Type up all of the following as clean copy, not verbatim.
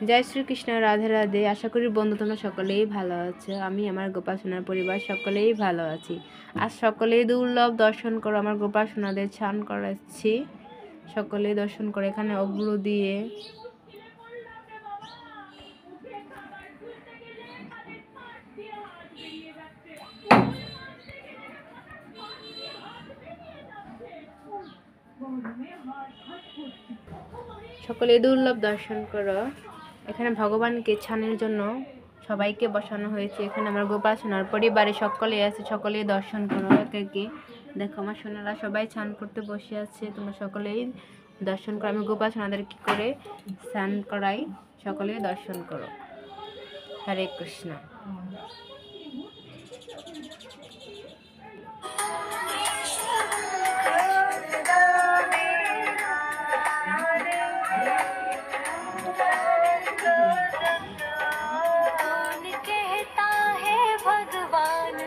জয় শ্রীকৃষ্ণ, রাধে রাধে। আশা করি বন্ধু তোমরা সকলেই ভালো আছো। আমি আমার গোপাল সোনার পরিবার সকলেই ভালো আছি। আজ সকলেই দুর্লভ দর্শন করো, আমার গোপাল সোনাদের স্নান করাচ্ছি। সকলেই দর্শন করে এখানে অগ্র দিয়ে সকলে দুর্লভ দর্শন করো। এখানে ভগবানকে ছানের জন্য সবাইকে বসানো হয়েছে। এখানে আমার গোপাল সোনার পরিবারে সকলে আছে, সকলেই দর্শন করো। একে দেখো আমার সোনারা সবাই স্নান করতে বসে আছে, তোমরা সকলেই দর্শন করো। আমি গোপাল সোনাদের কি করে স্নান করাই, সকলেই দর্শন করো। হরে কৃষ্ণ।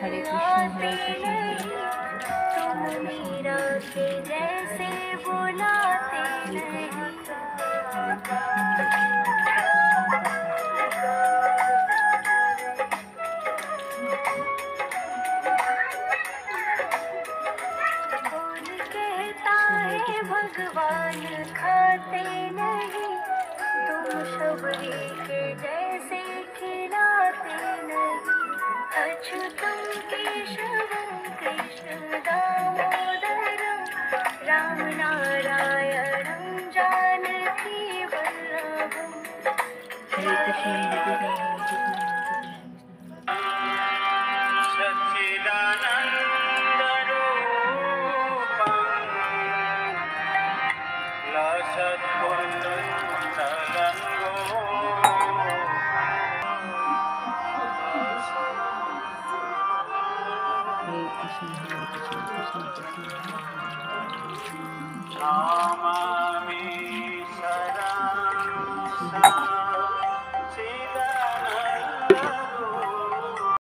हरे कृष्ण मीरा के जैसे बुलाते कौन कहता है भगवान खाते नहीं, तुम शबरी के जैसे खिलाते नहीं। अच्युतम केशवम कृष्ण दामोदरम राम नारायणम जानकी वल्लभम। हरे कृष्ण। Namami Saram